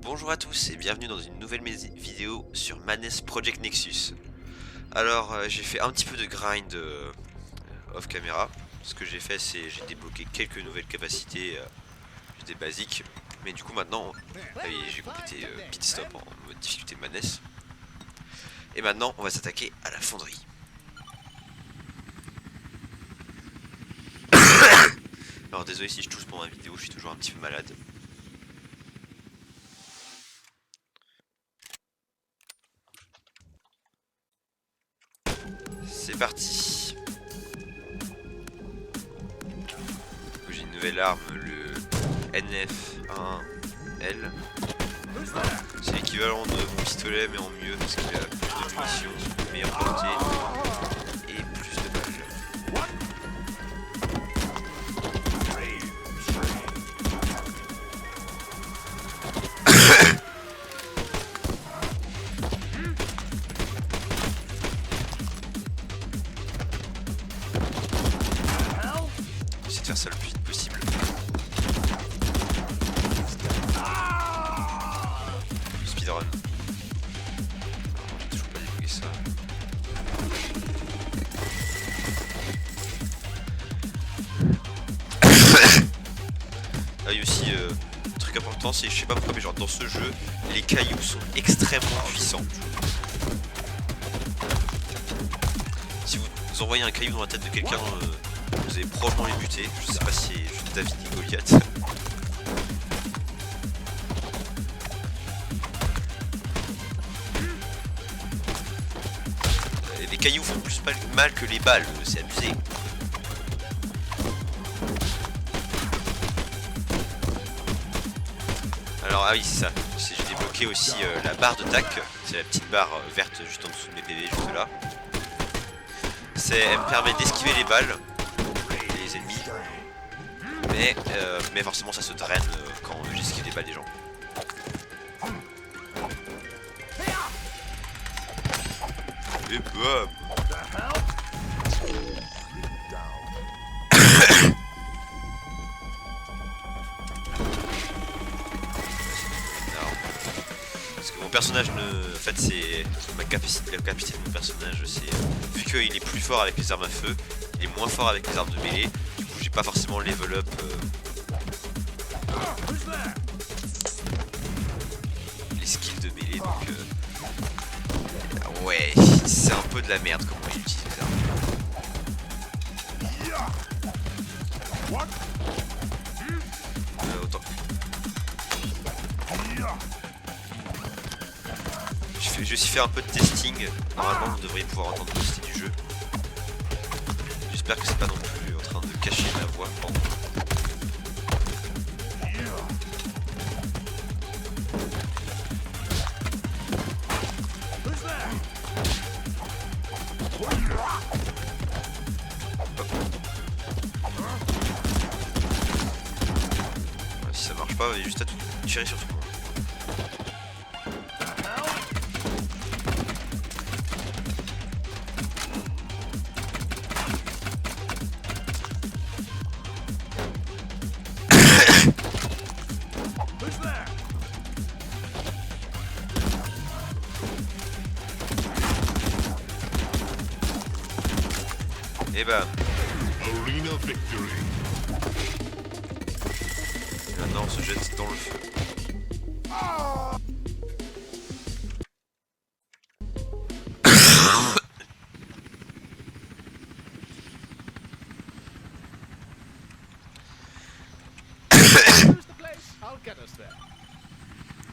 Bonjour à tous et bienvenue dans une nouvelle vidéo sur Manes Project Nexus. Alors j'ai fait un petit peu de grind off caméra. Ce que j'ai fait c'est j'ai débloqué quelques nouvelles capacités des basiques. Mais du coup maintenant j'ai complété pit stop en mode difficulté Manes. Et maintenant on va s'attaquer à la fonderie. Alors désolé si je tousse pendant la vidéo, je suis toujours un petit peu malade. C'est parti. J'ai une nouvelle arme, le NF1L. C'est l'équivalent de mon pistolet mais en mieux parce qu'il a plus de munitions, une meilleure portée et plus de balles. J'essaie de faire ça le plus vite possible. Speedrun. J'ai toujours pas débloqué ça. Ah oui aussi, truc important c'est, je sais pas pourquoi mais genre dans ce jeu, les cailloux sont extrêmement puissants. Si vous envoyez un caillou dans la tête de quelqu'un, vous allez probablement les buter. Je sais pas si c'est juste David et Goliath. Les cailloux font plus mal que les balles, c'est abusé. Alors ah oui c'est ça, j'ai débloqué aussi la barre de tac, c'est la petite barre verte juste en dessous de mes PV, juste là. Elle me permet d'esquiver les balles, les ennemis, mais forcément ça se draine quand j'esquive les balles des gens. Et bam. Parce que mon personnage en fait c'est la capacité de mon personnage, c'est vu qu'il est plus fort avec les armes à feu, il est moins fort avec les armes de mêlée. Du coup j'ai pas forcément level up les skills de mêlée, donc ouais c'est un peu de la merde comment il utilise les armes. Autant. J'ai aussi fait un peu de testing. Normalement vous devriez pouvoir entendre le style du jeu. J'espère que c'est pas non plus en train de cacher ma voix. Pardon. Si ça marche pas, il y a juste à tout tirer sur tout le monde. Et bah maintenant on se jette dans le feu.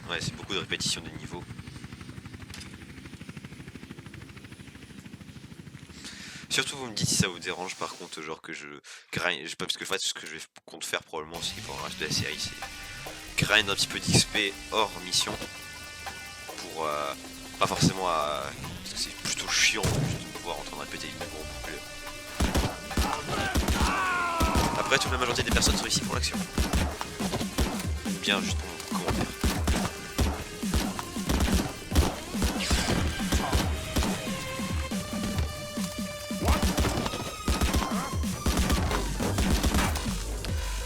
Ouais c'est beaucoup de répétitions de niveaux. Surtout vous me dites si ça vous dérange par contre genre que je grind, pas parce que en fait ce que je compte faire probablement aussi pour le reste de la série c'est grind un petit peu d'XP hors mission pour pas forcément à parce que c'est plutôt chiant juste de pouvoir en train de répéter les niveaux en boucle. Après toute la majorité des personnes sont ici pour l'action. Bien juste pour commentaire.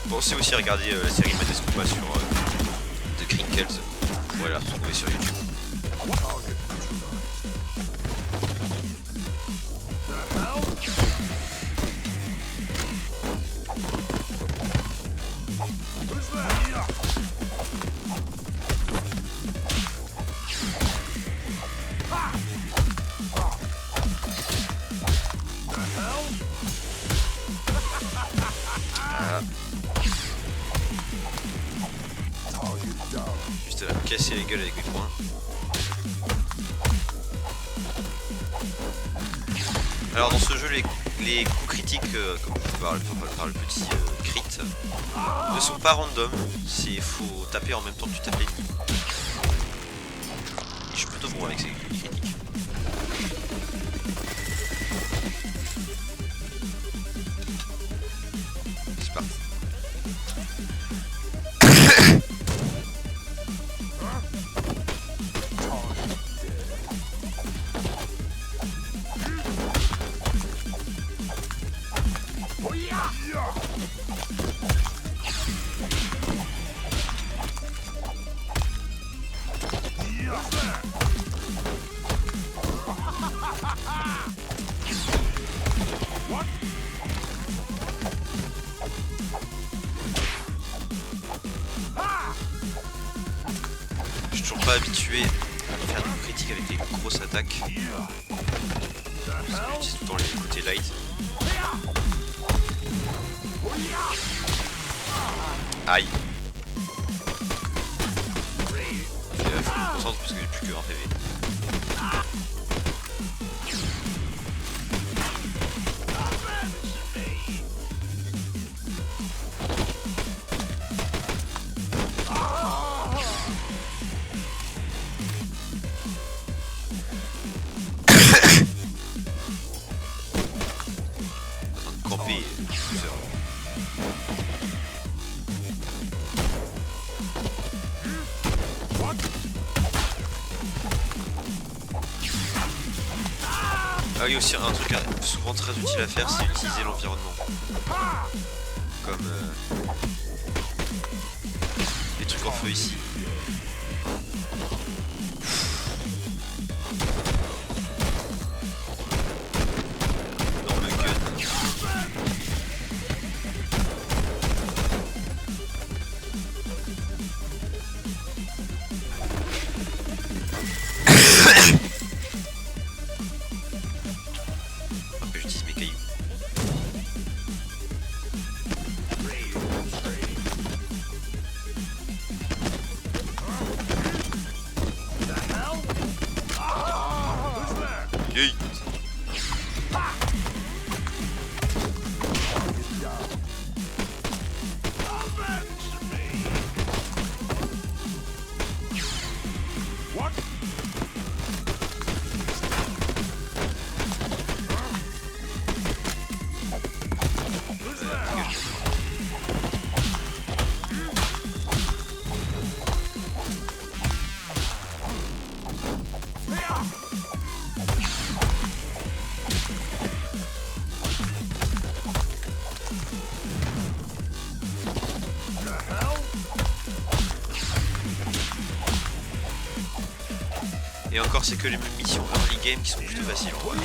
Pensez aussi à regarder la série Manes Combat sur The Crinkles. Voilà, retrouver sur YouTube. Juste là, casser les gueules avec mes poings. Alors dans ce jeu, les coups critiques, comme je parle par le petit crit, ne sont pas random. Il faut taper en même temps que tu tapes l'ennemi. Et je suis plutôt bon avec ces coups critiques. C'est parti. Je suis toujours pas habitué à faire des coups critiques avec les grosses attaques. Parce que j'utilise tout le temps les côtés light. Aïe. Faut que je me concentre parce que j'ai plus que 1 PV. Camper plusieurs. Ah oui, aussi un truc souvent très utile à faire, c'est utiliser l'environnement. Comme les trucs en feu ici. Dans le gun. Après j'utilise mes cailloux. Yeet. Et encore, c'est que les missions early game qui sont plutôt faciles en vrai.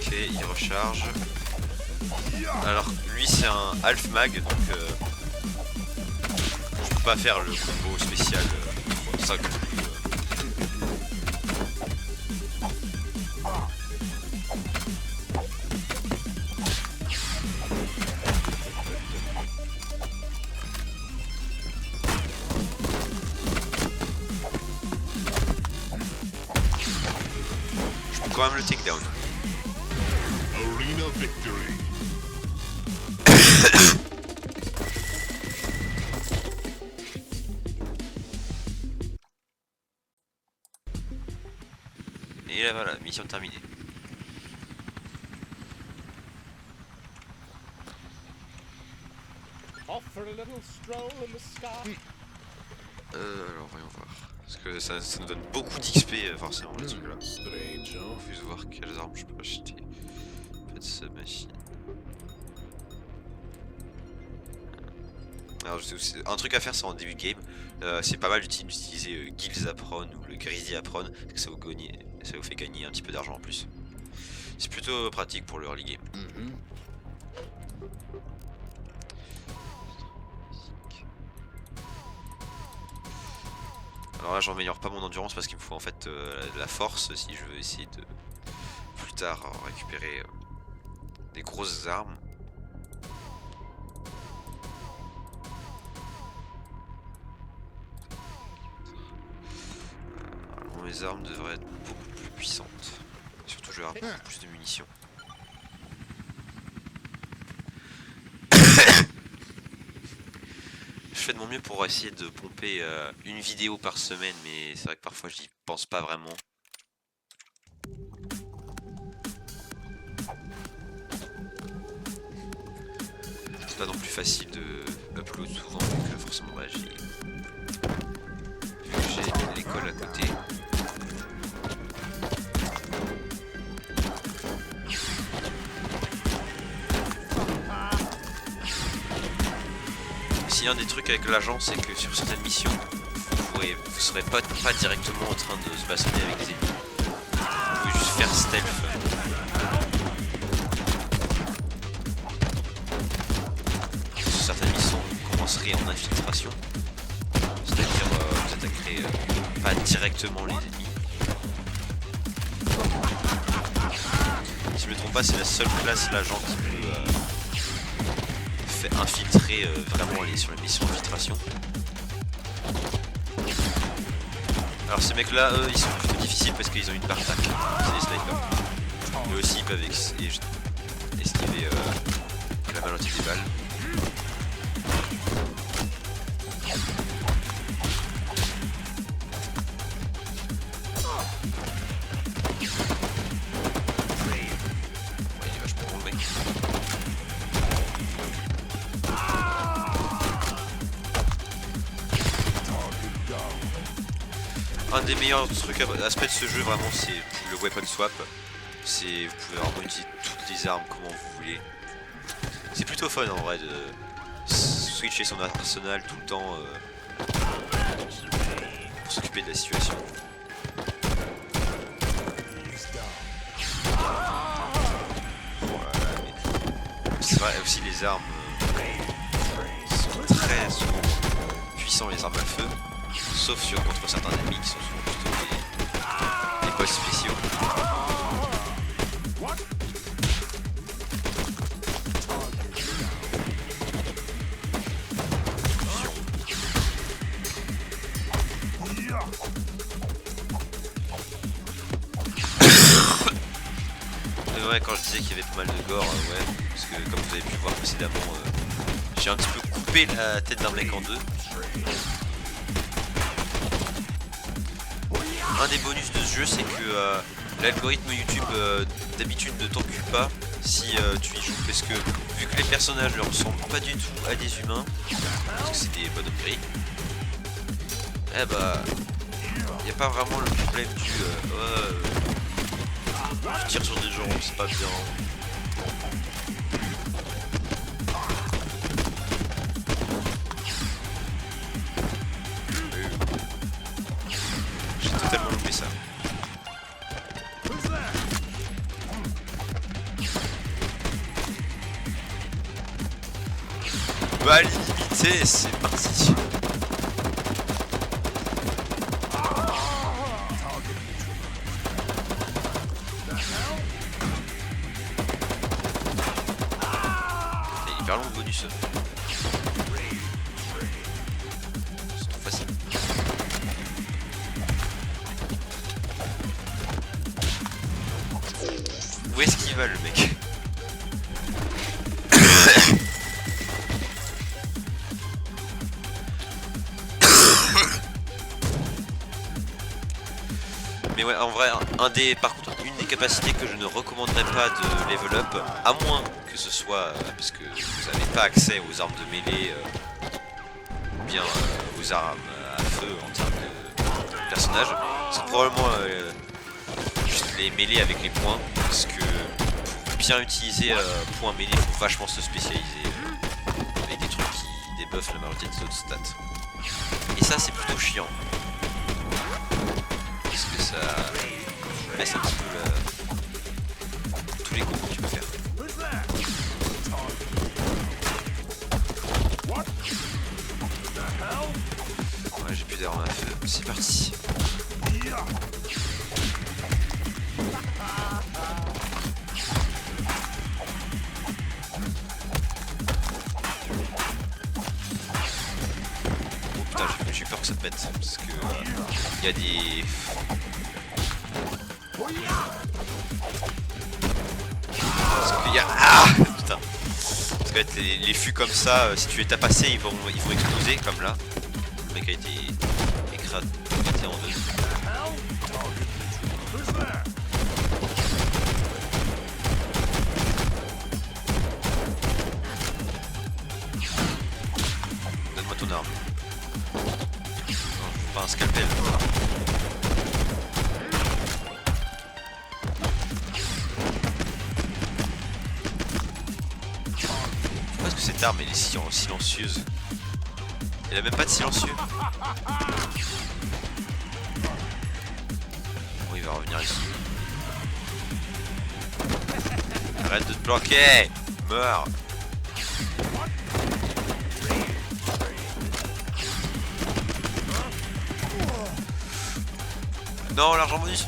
Ok, il recharge. Alors lui c'est un half mag, donc je peux pas faire le combo spécial 5. quand même le takedown. Arena victory. Et là voilà, mission terminée. Off for a little stroll in the sky. Alors voyons voir. Parce que ça nous donne beaucoup d'XP forcément les trucs là. Strange, On huh? va juste voir quelles armes je peux acheter. Pas de submachine. Alors un truc à faire c'est en début de game. C'est pas mal d'utiliser Gills Apron ou le Greasy Apron. Parce que ça vous fait gagner un petit peu d'argent en plus. C'est plutôt pratique pour le early game. Alors là j'améliore pas mon endurance parce qu'il me faut en fait la force si je veux essayer de plus tard récupérer des grosses armes. Alors, mes armes devraient être beaucoup plus puissantes. Surtout je vais avoir beaucoup plus de munitions. Je fais de mon mieux pour essayer de pomper une vidéo par semaine, mais c'est vrai que parfois j'y pense pas vraiment. C'est pas non plus facile de upload souvent, donc forcément bah, vu que j'ai l'école à côté. S'il y a un des trucs avec l'agent, c'est que sur certaines missions, vous serez pas directement en train de se bastonner avec des ennemis. Vous pouvez juste faire stealth. Sur certaines missions, vous commencerez en infiltration. C'est-à-dire vous attaquerez pas directement les ennemis. Si je me trompe pas, c'est la seule classe l'agent qui peut fait infiltrer vraiment sur les missions d'infiltration. Alors ces mecs là, eux, ils sont plutôt difficiles parce qu'ils ont une barre d'attaque. C'est des snipers. Eux aussi ils peuvent esquiver la majorité des balles. Ouais, il est vachement bon le mec. Un des meilleurs trucs aspects de ce jeu vraiment c'est le weapon swap. Vous pouvez vraiment utiliser toutes les armes comment vous voulez. C'est plutôt fun en vrai de switcher son arsenal tout le temps pour s'occuper de la situation. C'est vrai aussi les armes sont très souvent puissants, les armes à feu. Sauf contre certains ennemis qui sont souvent plutôt des boss spéciaux. C'est vrai quand je disais qu'il y avait pas mal de gore, ouais, parce que comme vous avez pu voir précédemment, j'ai un petit peu coupé la tête d'un mec en deux. Un des bonus de ce jeu c'est que l'algorithme YouTube d'habitude ne t'encule pas si tu y joues parce que vu que les personnages ne ressemblent pas du tout à des humains, parce que c'est des bonhommes gris, eh bah y a pas vraiment le problème du je tire sur des gens, c'est pas bien. J'ai totalement loupé ça. Bah limité, c'est parti. Il est hyper long le bonus. C'est trop facile. mal le mec. Mais ouais, en vrai, par contre, une des capacités que je ne recommanderais pas de level up, à moins que ce soit parce que vous n'avez pas accès aux armes de mêlée ou bien aux armes à feu en termes de personnage, c'est probablement juste les mêlées avec les points, parce que pour bien utiliser point mêlée, il faut vachement se spécialiser avec des trucs qui débuffent la majorité des autres stats. Et ça, c'est plutôt chiant. Parce que ça baisse un petit peu tous les combos que tu peux faire. Ouais, j'ai plus d'armes à feu, c'est parti. Oh putain, j'ai peur que ça pète, parce que y a des... Parce qu'il y a... Ah putain. Parce que les fûts comme ça, si tu les tapes assez, ils vont exploser, comme là. Le mec a été éclaté en deux. Donne-moi ton arme. Non, je veux pas un scalpel. Pourquoi est-ce que cette arme elle est si silencieuse? Elle a même pas de silencieux. Bon, il va revenir ici. Arrête de te planquer! Meurs! Non, l'argent bonus!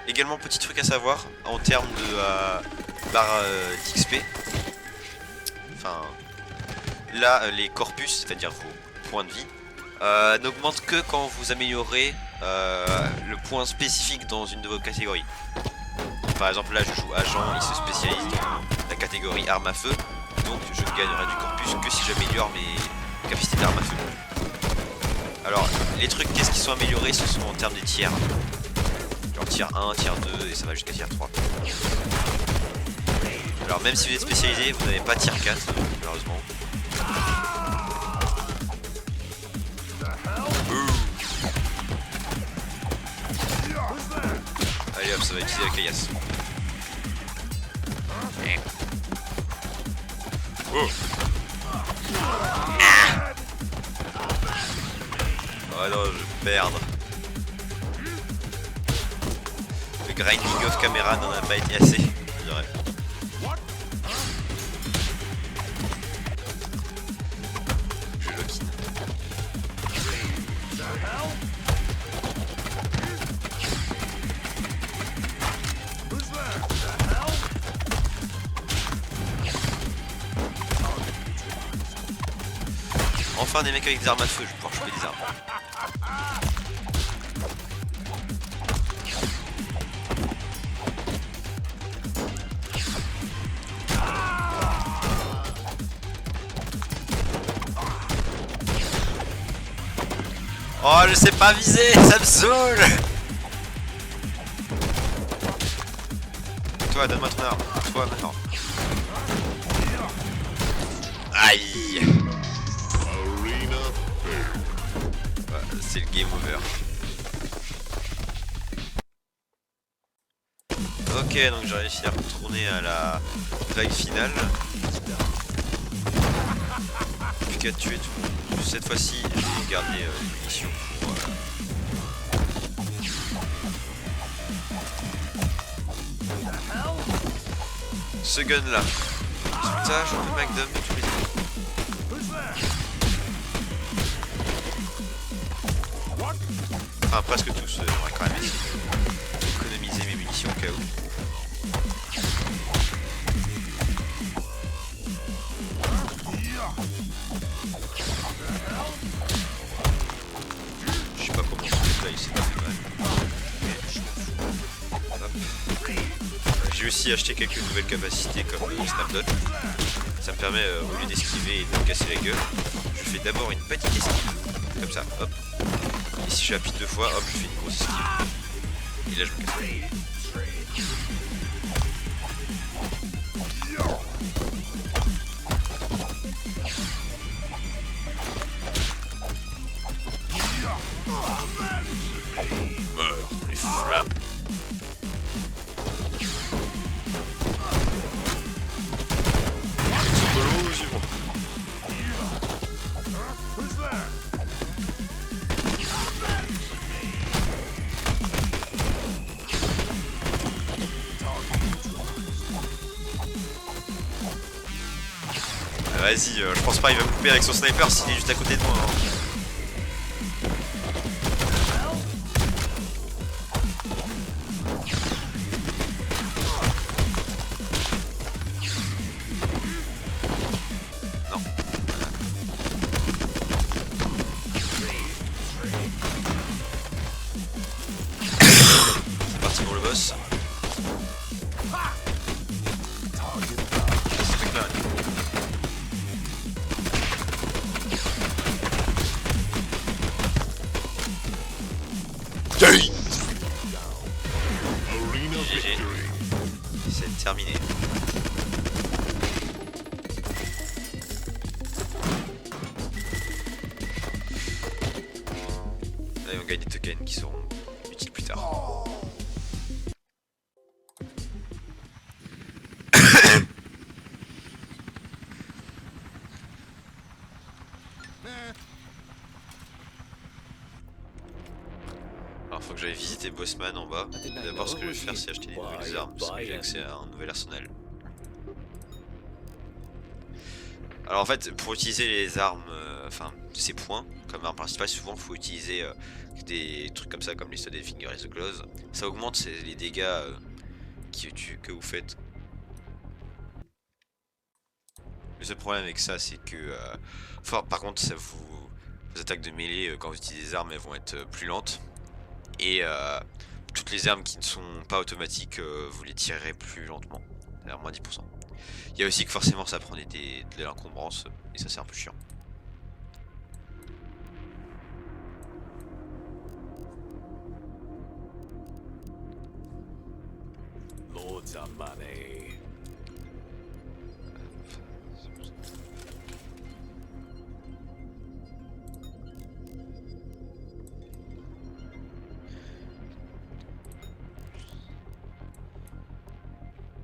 Également, petit truc à savoir en termes de barre d'XP. Enfin, là, les corpus, c'est-à-dire vos points de vie, n'augmentent que quand vous améliorez le point spécifique dans une de vos catégories. Par exemple, là, je joue agent, il se spécialise dans la catégorie arme à feu, donc je ne gagnerai du corpus que si j'améliore mes capacités d'arme à feu. Alors, les trucs, qu'est-ce qui sont améliorés? Ce sont en termes des tiers. Genre tier 1, tier 2 et ça va jusqu'à tier 3. Alors même si vous êtes spécialisé, vous n'avez pas tier 4 malheureusement. Allez hop, ça va utiliser la caillasse. Oh. Oh non, je vais perdre. Le grinding off caméra n'en a pas été assez, je dirais. Je lock-in. Enfin des mecs avec des armes à feu, je vais pouvoir choper des armes. Oh, je sais pas viser, ça me saoule. Toi, donne-moi ton arme. Toi, maintenant. Aïe. Arena Ouais, c'est le game over. Ok, donc j'ai réussi à retourner à la vague finale. Plus qu'à tuer tout le monde. Cette fois-ci, j'ai gardé les munitions pour... ce gun là. Putain, j'en fais McDum de tous les temps. Enfin, presque tous, on va quand même essayer d'économiser mes munitions au cas où. Je sais pas comment ce truc là il s'est fait quand même. Mais je m'en fous. Hop. J'ai aussi acheté quelques nouvelles capacités comme le Snap Dodge. Ça me permet, au lieu d'esquiver et de me casser la gueule, je fais d'abord une petite esquive. Comme ça, hop. Et si j'appuie 2 fois, hop, je fais une grosse esquive. Et là je me casse. Meurs, les flammes. Explosion. Vas-y, je pense pas il va me couper avec son sniper s'il est juste à côté de moi. Hein. Non. C'est parti pour le boss. Ce truc là. GG. C'est terminé. Là on gagne des tokens qui seront utiles plus tard. Alors faut que j'aille visiter Bossman en bas. D'abord ce que je vais faire c'est acheter des nouvelles armes parce que j'ai accès à un nouvel arsenal. Alors en fait pour utiliser les armes, enfin ces points comme arme principale souvent faut utiliser des trucs comme ça comme les Studded Finger et The Claws. Ça augmente les dégâts que vous faites. Le seul problème avec ça c'est que par contre ça vos attaques de mêlée quand vous utilisez des armes elles vont être plus lentes. Et toutes les armes qui ne sont pas automatiques, vous les tirerez plus lentement, c'est-à-dire moins 10%. Il y a aussi que forcément ça prend de l'encombrance, et ça c'est un peu chiant. Loads of money.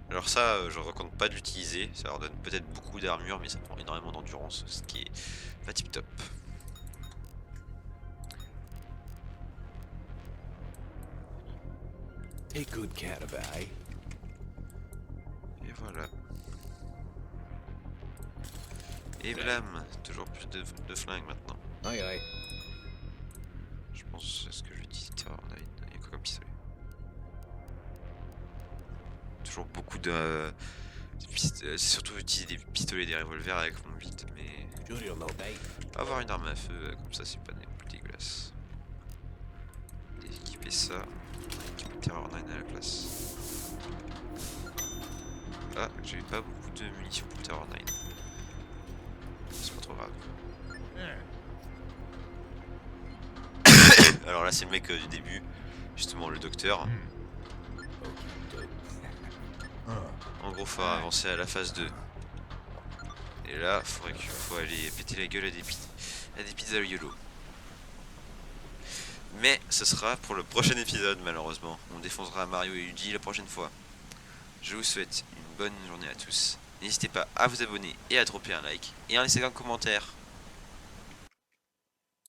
Alors ça, je recommande pas d'utiliser, ça leur donne peut-être beaucoup d'armure, mais ça prend énormément d'endurance, ce qui est pas tip top. A good cannibal. Et voilà. Et blam, toujours plus de flingues maintenant. Aye aye. Je pense c'est ce que je dis, il y a quoi comme pistolet? Toujours beaucoup de... C'est surtout utiliser des pistolets et des revolvers avec mon vite, mais... Avoir une arme à feu, comme ça c'est pas plus dégueulasse. Équiper ça, équiper Terror 9 à la place. Ah, j'ai pas beaucoup de munitions pour Terror 9. C'est pas trop grave. Alors là c'est le mec du début, justement le docteur. En gros faut avancer à la phase 2. Et là faut aller péter la gueule à des pizzas YOLO. Mais ce sera pour le prochain épisode malheureusement. On défoncera Mario et Luigi la prochaine fois. Je vous souhaite une bonne journée à tous. N'hésitez pas à vous abonner et à dropper un like et à laisser un commentaire.